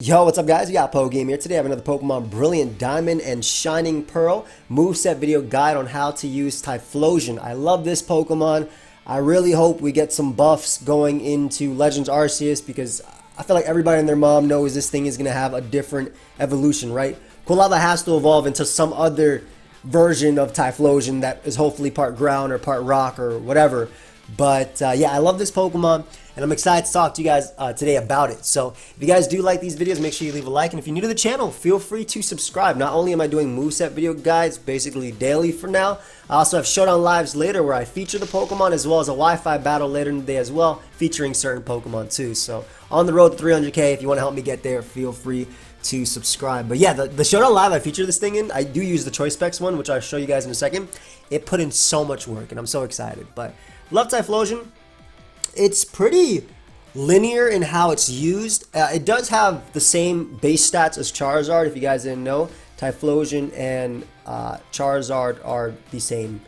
Yo, what's up guys? We got pokeaim here. Today I have another Pokemon Brilliant Diamond and Shining Pearl moveset video guide on how to use Typhlosion. I love this Pokemon. I really hope we get some buffs going into Legends Arceus because I feel like everybody and their mom knows this thing is going to have a different evolution, right? Quilava has to evolve into some other version of Typhlosion that is hopefully part ground or part rock or whatever. But yeah, I love this Pokemon, and I'm excited to talk to you guys today about it. So if you guys do like these videos, make sure you leave a like. And if you're new to the channel, feel free to subscribe. Not only am I doing moveset video guides basically daily for now, I also have Showdown Lives later where I feature the Pokemon, as well as a Wi-Fi battle later in the day as well, featuring certain Pokemon too. So on the road to 300K, if you want to help me get there, feel free to subscribe. But yeah, the Showdown Live I feature this thing in, I do use the Choice Specs one, which I'll show you guys in a second. It put in so much work, and I'm so excited. But love Typhlosion. It's pretty linear in how it's used. It does have the same base stats as Charizard, if you guys didn't know. Typhlosion and Charizard are the same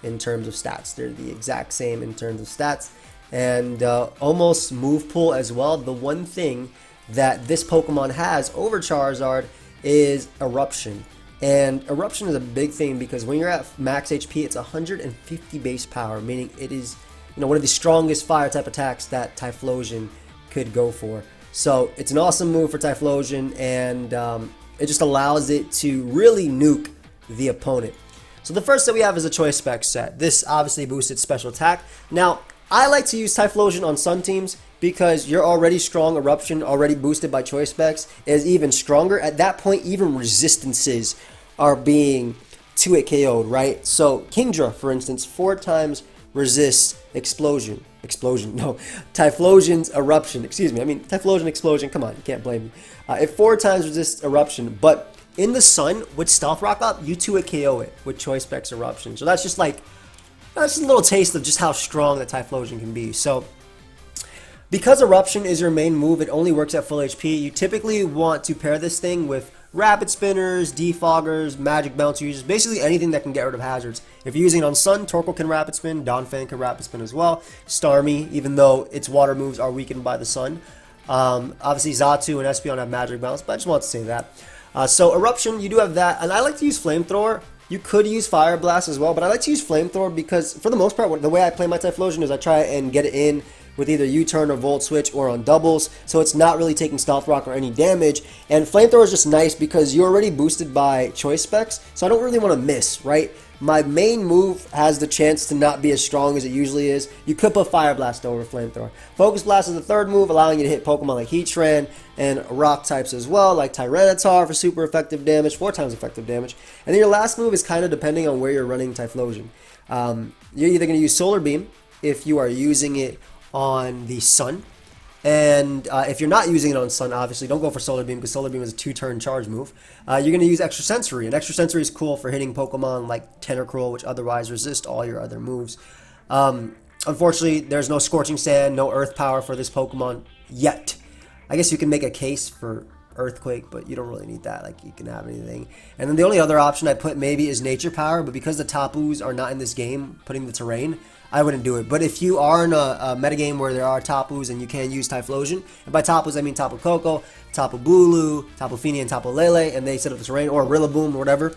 in terms of stats. They're the exact same in terms of stats. And almost move pool as well. The one thing that this Pokemon has over Charizard is Eruption. And Eruption is a big thing because when you're at max HP, it's 150 base power, meaning it is, you know, one of the strongest fire type attacks that Typhlosion could go for. So it's an awesome move for Typhlosion, and it just allows it to really nuke the opponent. So the first set we have is a Choice Spec set. This obviously boosted special attack. Now, I like to use Typhlosion on Sun teams because you're already strong. Eruption, already boosted by Choice Specs, is even stronger. At that point, even resistances are being 2-hit KO'd, right? So Kingdra, for instance, 4 times resists Typhlosion's Eruption. Excuse me, I mean Typhlosion Explosion. Come on, you can't blame me. It 4 times resists Eruption, but in the Sun with Stealth Rock up, you 2-hit KO it with Choice Specs Eruption. So that's just like, that's just a little taste of just how strong the Typhlosion can be. So because Eruption is your main move, it only works at full HP. You typically want to pair this thing with Rapid Spinners, Defoggers, Magic Bounce users, basically anything that can get rid of hazards. If you're using it on Sun, Torkoal can Rapid Spin, Donphan can Rapid Spin as well, Starmie, even though its water moves are weakened by the Sun. Obviously Xatu and Espeon have Magic Bounce, but I just want to say that. So Eruption, you do have that, and I like to use Flamethrower. You could use Fire Blast as well, but I like to use Flamethrower because, for the most part, the way I play my Typhlosion is I try and get it in with either U-turn or Volt Switch or on doubles, so it's not really taking Stealth Rock or any damage. And Flamethrower is just nice because you're already boosted by Choice Specs, so I don't really want to miss, right? My main move has the chance to not be as strong as it usually is. You could put Fire Blast over Flamethrower. Focus Blast is the third move, allowing you to hit Pokemon like Heatran and Rock types as well, like Tyranitar for super effective damage, 4 times effective damage. And then your last move is kind of depending on where you're running Typhlosion. You're either going to use Solar Beam if you are using it on the Sun, and if you're not using it on Sun, obviously don't go for Solar Beam because Solar Beam is a 2-turn charge move. You're going to use Extra Sensory, and Extra Sensory is cool for hitting Pokemon like Tentacruel, which otherwise resist all your other moves. Unfortunately, there's no Scorching Sand, no Earth Power for this Pokemon yet. I guess you can make a case for Earthquake, but you don't really need that. Like, you can have anything. And then the only other option I put maybe is Nature Power, but because the Tapus are not in this game, putting the terrain, I wouldn't do it. But if you are in a metagame where there are Tapus and you can use Typhlosion, and by Tapus I mean Tapu Koko, Tapu Bulu, Tapu Fini, and Tapu Lele, and they set up the terrain, or Rillaboom or whatever,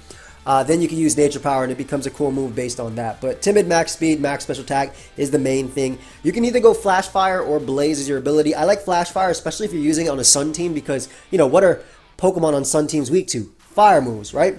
then you can use Nature Power and it becomes a cool move based on that. But Timid, Max Speed, Max Special Attack is the main thing. You can either go Flash Fire or Blaze as your ability. I like Flash Fire, especially if you're using it on a Sun team, because, you know, what are Pokemon on Sun teams weak to? Fire moves, right?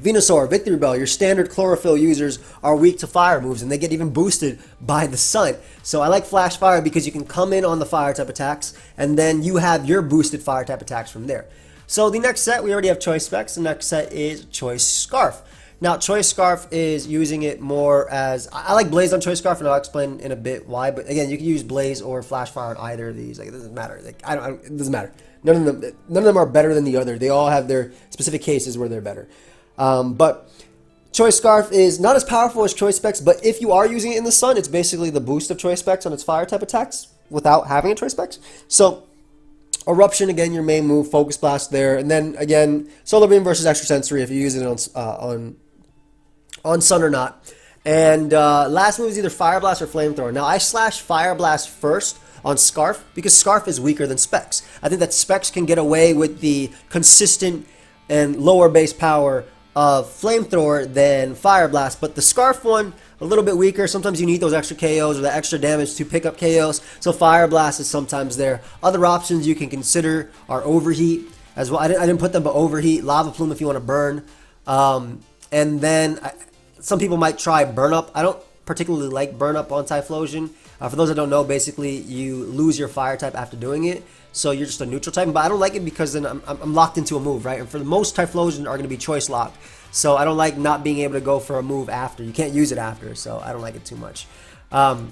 Venusaur, Victory Bell, your standard Chlorophyll users are weak to fire moves, and they get even boosted by the Sun. So I like Flash Fire because you can come in on the fire type attacks, and then you have your boosted fire type attacks from there. So the next set, we already have Choice Specs. The next set is Choice Scarf. Now, Choice Scarf is using it more as, I like Blaze on Choice Scarf, and I'll explain in a bit why. But again, you can use Blaze or Flash Fire on either of these. Like, it doesn't matter. Like, it doesn't matter. None of them are better than the other. They all have their specific cases where they're better. But Choice Scarf is not as powerful as Choice Specs, but if you are using it in the Sun, it's basically the boost of Choice Specs on its fire type attacks without having a Choice Specs. So Eruption, again, your main move, Focus Blast there, and then again Solar Beam versus Extra Sensory if you're using it on Sun or not. And last move is either Fire Blast or Flamethrower. Now I slash Fire Blast first on Scarf because Scarf is weaker than Specs. I think that Specs can get away with the consistent and lower base power of Flamethrower than Fire Blast, but the Scarf one, a little bit weaker. Sometimes you need those extra KOs or the extra damage to pick up KOs, so Fire Blast is sometimes there. Other options you can consider are Overheat as well. I didn't put them, but Overheat, Lava Plume if you want to burn, and then some people might try Burn Up. I don't particularly like Burn Up on Typhlosion. For those that don't know, basically you lose your fire type after doing it, so you're just a neutral type. But I don't like it because then I'm locked into a move, right? And for the most Typhlosion are going to be choice locked, so I don't like not being able to go for a move after. You can't use it after, so I don't like it too much. But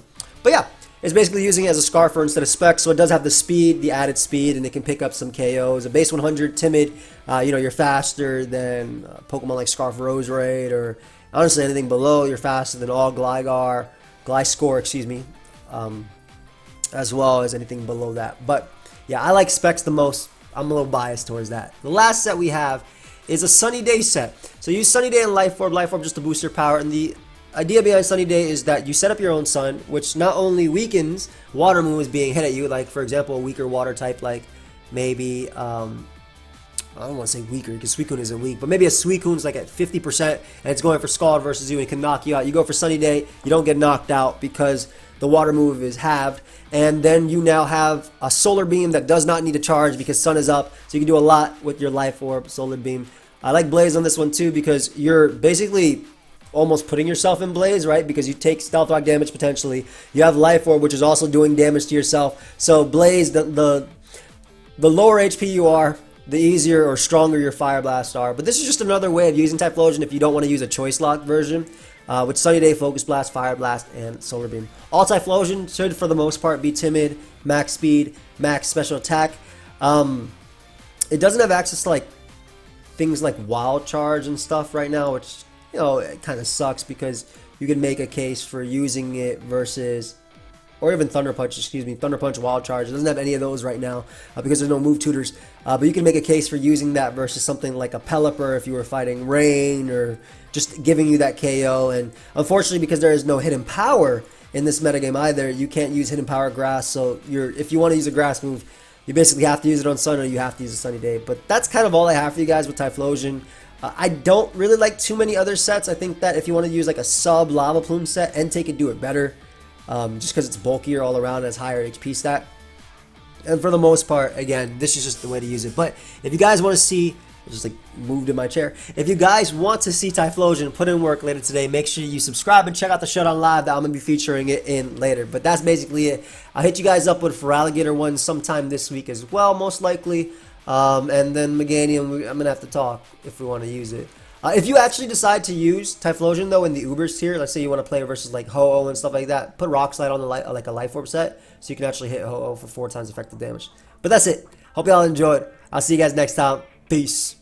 yeah, it's basically using it as a Scarfer instead of Specs, so it does have the speed, the added speed, and it can pick up some KOs. A base 100 Timid, you're faster than Pokemon like Scarf Roserade, or honestly anything below. You're faster than all Gliscor, excuse me, as well as anything below that. But yeah, I like Specs the most. I'm a little biased towards that. The last set we have is a Sunny Day set. So use Sunny Day and Life Orb just to boost your power. And the idea behind Sunny Day is that you set up your own sun, which not only weakens water moves being hit at you, like for example a weaker water type like maybe I don't want to say weaker because Suicune isn't weak, but maybe a Suicune's like at 50% and it's going for Scald versus you and can knock you out. You go for Sunny Day, you don't get knocked out because the water move is halved, and then you now have a Solar Beam that does not need to charge because Sun is up, so you can do a lot with your Life Orb, Solar Beam. I like Blaze on this one too because you're basically almost putting yourself in Blaze, right? Because you take Stealth Rock damage potentially. You have Life Orb, which is also doing damage to yourself. So Blaze, the lower HP you are, the easier or stronger your Fire Blast are. But this is just another way of using Typhlosion if you don't want to use a choice lock version. With Sunny Day, Focus Blast, Fire Blast, and Solar Beam. All Typhlosion should, for the most part, be timid, max speed, max special attack. It doesn't have access to like things like Wild Charge and stuff right now, which it kind of sucks because you can make a case for using it versus, or even Thunder Punch, excuse me, Thunder Punch, Wild Charge. It doesn't have any of those right now because there's no move tutors. But you can make a case for using that versus something like a Pelipper if you were fighting Rain or just giving you that KO. And unfortunately, because there is no hidden power in this metagame either, you can't use hidden power Grass. So if you want to use a Grass move, you basically have to use it on Sun or you have to use a Sunny Day. But that's kind of all I have for you guys with Typhlosion. I don't really like too many other sets. I think that if you want to use like a sub Lava Plume set, Entei could do it better. Just because it's bulkier all around and has higher HP stat. And for the most part, again, this is just the way to use it. But if you guys want to see, I just like moved in my chair. If you guys want to see Typhlosion put in work later today, make sure you subscribe and check out the Showdown Live that I'm going to be featuring it in later. But that's basically it. I'll hit you guys up with Feraligatr one sometime this week as well, most likely. And then Meganium, I'm going to have to talk if we want to use it. If you actually decide to use Typhlosion though in the Ubers tier, let's say you want to play versus like Ho-Oh and stuff like that, put Rock Slide on the like a Life Orb set so you can actually hit Ho-Oh for 4 times effective damage. But that's it. Hope y'all enjoyed. I'll see you guys next time. Peace.